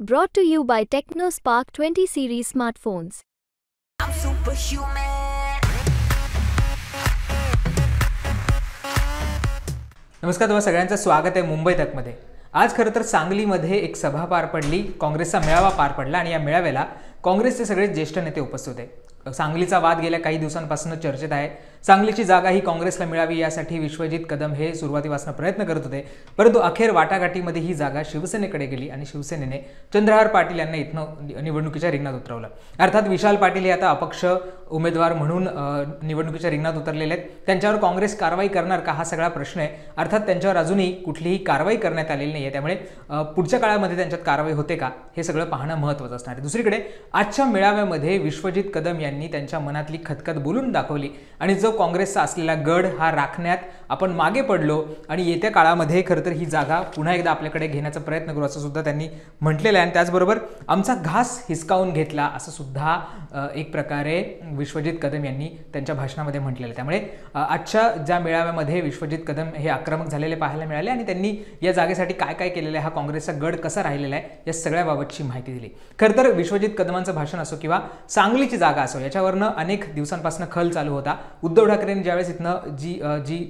Brought to you by TechnoSpark 20 series smartphones. I'm superhuman. नमस्कार, तुम्हा सगळ्यांचं स्वागत आहे मुंबई तकमध्ये। आज खरं तर सांगलीमध्ये एक सभा पार पडली, काँग्रेसचा मेळावा पार पडला आणि या मेळाव्याला काँग्रेसचे सगळे ज्येष्ठ नेते उपस्थित होते। सांगलीचा वाद गेल्या काही दिवसांपासून चर्चेत आहे। सांगलीची जागा ही काँग्रेसला मिळावी यासाठी विश्वजित कदम हे सुरुवातीपासून प्रयत्न करत होते, परंतु अखेर वाटाघाटीमध्ये ही जागा शिवसेनेकडे गेली आणि शिवसेनेने चंद्रहार पाटील यांना इथनं निवडणुकीच्या रिंगणात उतरवलं। अर्थात विशाल पाटील हे आता अपक्ष उमेदवार म्हणून निवडणुकीच्या रिंगणात उतरलेले आहेत। त्यांच्यावर काँग्रेस कारवाई करणार का हा सगळा प्रश्न आहे। अर्थात त्यांच्यावर अजूनही कुठलीही कारवाई करण्यात आलेली नाहीये, त्यामुळे पुढच्या काळामध्ये त्यांच्यात कारवाई होते का हे सगळं पाहणं महत्त्वाचं असणार आहे। दुसरीकडे आजच्या मेळाव्यामध्ये विश्वजित कदम यांनी त्यांच्या मनातली खतखत बोलून दाखवली आणि जो काँग्रेसचा असलेला गड हा राखण्यात आपण मागे पडलो आणि येत्या काळामध्ये खरं तर ही जागा पुन्हा एकदा आपल्याकडे घेण्याचा प्रयत्न करू असं सुद्धा त्यांनी म्हटलेलं आहे। आणि त्याचबरोबर आमचा घास हिसकावून घेतला असं सुद्धा एक प्रकारे विश्वजित कदम यांनी त्यांच्या भाषणामध्ये म्हटलेलं आहे। त्यामुळे आजच्या ज्या मेळाव्यामध्ये विश्वजित कदम हे आक्रमक झालेले पाहायला मिळाले आणि त्यांनी या जागेसाठी काय काय केलेलं आहे, हा काँग्रेसचा गड कसा राहिलेला आहे या सगळ्याबाबतची माहिती दिली। खरं तर विश्वजित कदमांचं भाषण असो किंवा सांगलीची जागा असो याच्यावरनं अनेक दिवसांपासून खल चालू होता। उद्धव ठाकरेंनी ज्यावेळेस इथनं जी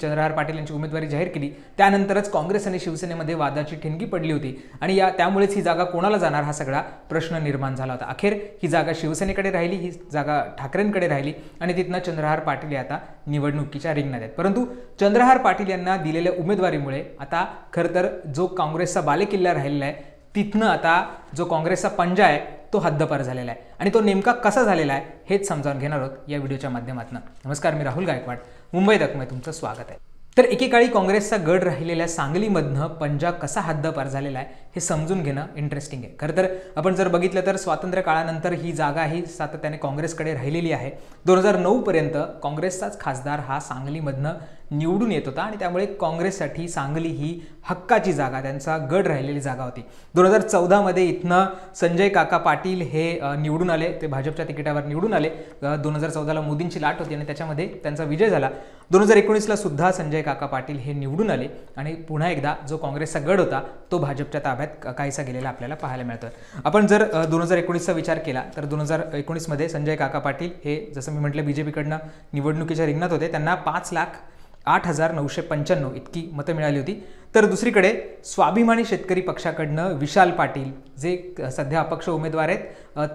चंद्रहार पाटील यांची उमेदवारी जाहीर केली त्यानंतरच काँग्रेस आणि शिवसेनेमध्ये वादाची ठिणगी पडली होती आणि त्यामुळेच ही जागा कोणाला जाणार हा सगळा प्रश्न निर्माण झाला होता। अखेर ही जागा शिवसेनेकडे राहिली, ही जागा ठाकरेंकडे राहिली आणि तिथनं चंद्रहार पाटील आता निवडणुकीच्या रिंगणात आहेत। परंतु चंद्रहार पाटील यांना दिलेल्या उमेदवारीमुळे आता खरं तर जो काँग्रेसचा बालेकिल्ला राहिलेला आहे तिथनं आता जो काँग्रेसचा पंजा आहे तो हद्दपार झालेला आहे आणि तो नेमका कसा झालेला आहे हेच समजावून घेणार आहोत या व्हिडिओच्या माध्यमातून। नमस्कार, मी राहुल गायकवाड, मुंबई तकमध्ये तुमचं स्वागत आहे। तर एकेकाळी काँग्रेसचा गड राहिलेल्या सांगलीमधनं पंजा कसा हद्दपार झालेला आहे हे समजून घेणं इंटरेस्टिंग आहे। खरं तर आपण जर बघितलं तर स्वातंत्र्य काळानंतर ही जागा ही सातत्याने काँग्रेसकडे राहिलेली आहे। 2009 पर्यंत काँग्रेसचाच खासदार हा सांगलीमधनं निवडून येत होता आणि त्यामुळे काँग्रेससाठी सांगली ही हक्काची जागा, त्यांचा गड राहिलेली जागा होती। 2014 मध्ये इथनं संजय काका पाटील हे निवडून आले, ते भाजपच्या तिकिटावर निवडून आले। 2014ला मोदींची लाट होती आणि त्याच्यामध्ये त्यांचा विजय झाला। 2019ला सुद्धा संजय काका पाटील हे निवडून आले आणि पुन्हा एकदा जो काँग्रेसचा गड होता तो भाजपच्या ताब्यात काहीसा गेलेला आपल्याला पाहायला मिळतं। आपण जर 2019चा विचार केला तर 2019 मध्ये संजय काका पाटील हे जसं मी म्हटलं बीजेपीकडनं निवडणुकीच्या रिंगणात होते, त्यांना 5,08,995 इतकी मतं मिळाली होती। तर दुसरीकडे स्वाभिमानी शेतकरी पक्षाकडनं विशाल पाटील जे सध्या अपक्ष उमेदवार आहेत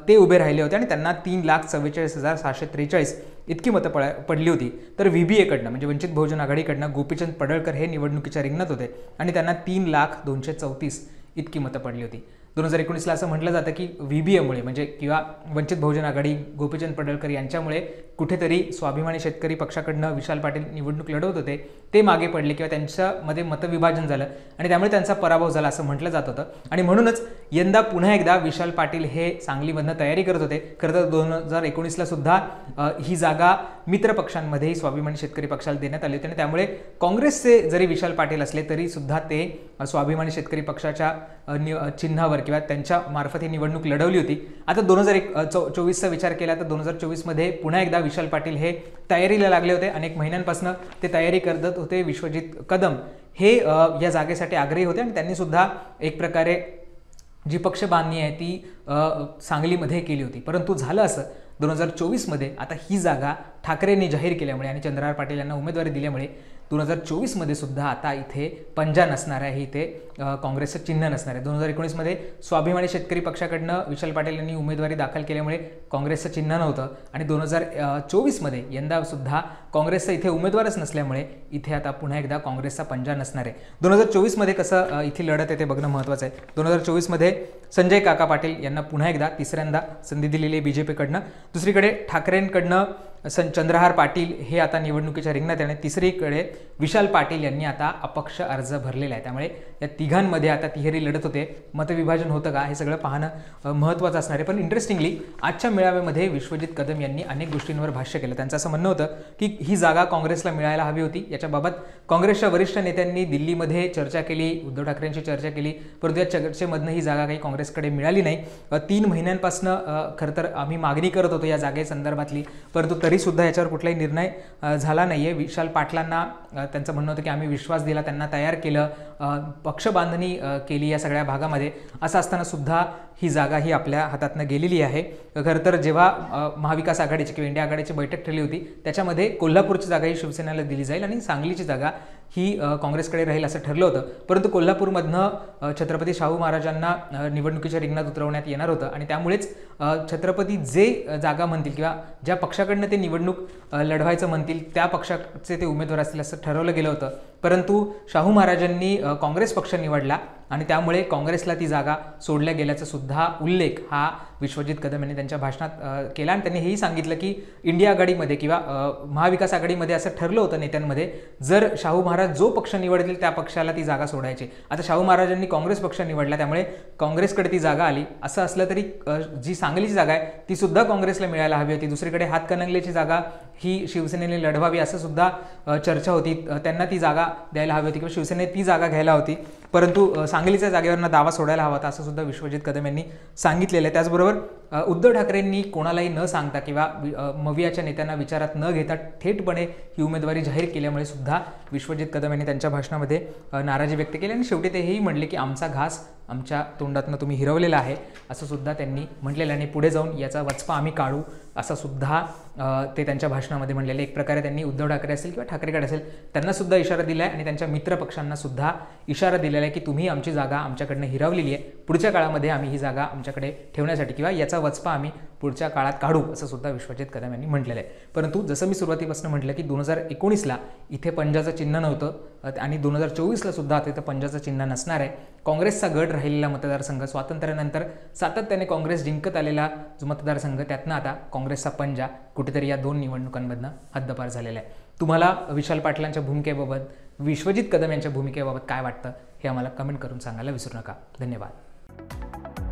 ते उभे राहिले होते आणि त्यांना 3,44,743 इतकी मतं पडली होती। तर VBAकडनं म्हणजे वंचित बहुजन आघाडीकडनं गोपीचंद पडळकर हे निवडणुकीच्या रिंगणात होते आणि त्यांना 3,02,34 इतकी मतं पडली होती। 2019ला असं म्हटलं जातं की VBAमुळे म्हणजे किंवा वंचित बहुजन आघाडी गोपीचंद पडळकर यांच्यामुळे कुठेतरी स्वाभिमानी शेतकरी पक्षाकडनं विशाल पाटील निवडणूक लढवत होते, ते मागे पडले किंवा त्यांच्यामध्ये मतविभाजन झालं आणि त्यामुळे त्यांचा पराभव झाला असं म्हटलं जात होतं। आणि म्हणूनच यंदा पुन्हा एकदा विशाल पाटील हे सांगलीमधनं तयारी करत होते। खरं तर 2019ला सुद्धा ही जागा मित्र पक्षांमध्ये स्वाभिमानी शेतकरी पक्षाला देण्यात आली होती आणि त्यामुळे काँग्रेसचे जरी विशाल पाटील असले तरी सुद्धा ते स्वाभिमानी शेतकरी पक्षाच्या चिन्हावर किंवा त्यांच्या मार्फत ही निवडणूक लढवली होती। आता 2024चा विचार केला तर 2024 मध्ये पुन्हा एकदा विशाल पाटील हे तयारीला लागले होते। अनेक महिन्यांपासून ते तयारी करत होते। विश्वजित कदम हे या जागेसाठी आग्रही होते आणि त्यांनी सुद्धा एक प्रकारे जी पक्ष बांधणी आहे ती सांगलीमध्ये केली होती। परंतु झालं असं 2024 मध्ये आता ही जागा ठाकरेंनी जाहीर केल्यामुळे आणि चंद्रहार पाटील यांना उमेदवारी दिल्यामुळे 2024 मध्ये सुद्धा आता इथे पंजा नसणार आहे, इथे काँग्रेसचं चिन्ह नसणार आहे। 2019 मध्ये स्वाभिमानी शेतकरी पक्षाकडनं विशाल पाटील यांनी उमेदवारी दाखल केल्यामुळे काँग्रेसचं चिन्ह नव्हतं आणि 2024 मध्ये यंदा सुद्धा काँग्रेसचा इथे उमेदवारच नसल्यामुळे इथे आता पुन्हा एकदा काँग्रेसचा पंजा नसणार आहे। 2024 मध्ये कसं इथे लढत आहे ते बघणं महत्त्वाचं आहे। 2024 मध्ये संजय काका पाटील यांना पुन्हा एकदा तिसऱ्यांदा संधी दिलेली आहे बीजेपीकडनं। दुसरीकडे ठाकरेंकडनं चंद्रहार पाटील हे आता निवडणुकीच्या रिंगणात आणि तिसरीकडे विशाल पाटील यांनी आता अपक्ष अर्ज भरलेला आहे। त्यामुळे या तिघांमध्ये आता तिहेरी लढत होते, मतविभाजन होतं का हे सगळं पाहणं महत्त्वाचं असणार आहे। पण इंटरेस्टिंगली आजच्या मेळाव्यामध्ये विश्वजित कदम यांनी अनेक गोष्टींवर भाष्य केलं। त्यांचं असं म्हणणं होतं की ही जागा काँग्रेसला मिळायला हवी होती। याच्याबाबत काँग्रेसच्या वरिष्ठ नेत्यांनी दिल्लीमध्ये चर्चा केली, उद्धव ठाकरेंची चर्चा केली, परंतु या चर्चेमधनं ही जागा काही काँग्रेसकडे मिळाली नाही। 3 महिन्यांपासून खरं तर आम्ही मागणी करत होतो या जागेसंदर्भातली, परंतु तरी सुद्धा याच्यावर कुठलाही निर्णय झाला नाहीये। विशाल पाटलांना त्यांचं म्हणणं होतं की आम्ही विश्वास दिला, त्यांना तयार केलं, पक्ष बांधणी केली या सगळ्या भागामध्ये। असं असताना सुद्धा ही जागा ही आपल्या हातातनं गेलेली आहे. खरं तर जेव्हा महाविकास आघाडीची किंवा इंडिया आघाडीची बैठक ठरली होती त्याच्यामध्ये कोल्हापूरची जागा ही शिवसेनेला दिली जाईल आणि सांगलीची जागा ही काँग्रेसकडे राहील असं ठरलं होतं. परंतु कोल्हापूरमधनं छत्रपती शाहू महाराजांना निवडणुकीच्या रिंगणात उतरवण्यात येणार होतं आणि त्यामुळेच छत्रपती जे जागा म्हणतील किंवा ज्या पक्षाकडनं ते निवडणूक लढवायचं म्हणतील त्या पक्षाचे ते उमेदवार असतील असं ठरवलं गेलं होतं. परंतु शाहू महाराजांनी काँग्रेस पक्ष निवडला आणि त्यामुळे काँग्रेसला ती जागा सोडल्या गेल्याचा सुद्धा उल्लेख हा विश्वजित कदम यांनी त्यांच्या भाषणात केला आणि त्यांनी हेही सांगितलं की इंडिया आघाडीमध्ये किंवा महाविकास आघाडीमध्ये असं ठरलं होतं नेत्यांमध्ये, जर शाहू महाराज जो पक्ष निवडतील त्या पक्षाला ती जागा सोडायची. आता शाहू महाराजांनी काँग्रेस पक्ष निवडला त्यामुळे काँग्रेसकडे ती जागा आली. असं असलं तरी जी सांगलीची जागा आहे ती सुद्धा काँग्रेसला मिळायला हवी होती. दुसरीकडे हातकणंगलेची जागा ही शिवसेनेने लढवावी असं सुद्धा चर्चा होती. त्यांना ती जागा द्यायला हवी होती किंवा शिवसेनेने ती जागा घ्यायला होती. परंतु सांगलीच्या जागेवरनं दावा सोडायला हवा होता असं सुद्धा विश्वजित कदम यांनी सांगितलेलं आहे. त्याचबरोबर उद्धव ठाकरेंनी कोणालाही न सांगता किंवा मवियाच्या नेत्यांना विचारात न घेता थेटपणे ही उमेदवारी जाहीर केल्यामुळे सुद्धा विश्वजित कदम यांनी त्यांच्या भाषणामध्ये नाराजी व्यक्त केली आणि शेवटी ते हेही म्हणले की आमचा घास आमच्या तोंडातनं तुम्ही हिरवलेला आहे असं सुद्धा त्यांनी म्हटलेलं आणि पुढे जाऊन याचा वचपा आम्ही काढू असं सुद्धा ते त्यांच्या भाषणामध्ये म्हणलेले. एक प्रकारे त्यांनी उद्धव ठाकरे असेल किंवा ठाकरेगड असेल त्यांना सुद्धा इशारा दिला आहे आणि त्यांच्या मित्रपक्षांना सुद्धा इशारा दिलेला आहे की तुम्ही आमची जागा आमच्याकडनं हिरावलेली आहे, पुढच्या काळामध्ये आम्ही ही जागा आमच्याकडे ठेवण्यासाठी किंवा याचा वचपा आम्ही पुढच्या काळात काढू असं सुद्धा विश्वजित कदम यांनी म्हटलेलं आहे. परंतु जसं मी सुरुवातीपासून म्हटलं की 2019ला इथे पंजाचं चिन्ह नव्हतं आणि 2024ला सुद्धा आता इथं पंजाचं चिन्ह नसणार आहे. काँग्रेसचा गड राहिलेला मतदारसंघ, स्वातंत्र्यानंतर सातत्याने काँग्रेस जिंकत आलेला जो मतदारसंघ, त्यातनं आता काँग्रेसचा पंजा कुठेतरी या 2 निवडणुकांमधनं हद्दपार झालेला आहे. तुम्हाला विशाल पाटलांच्या भूमिकेबाबत, विश्वजित कदम यांच्या भूमिकेबाबत काय वाटतं हे आम्हाला कमेंट करून सांगायला विसरू नका. धन्यवाद.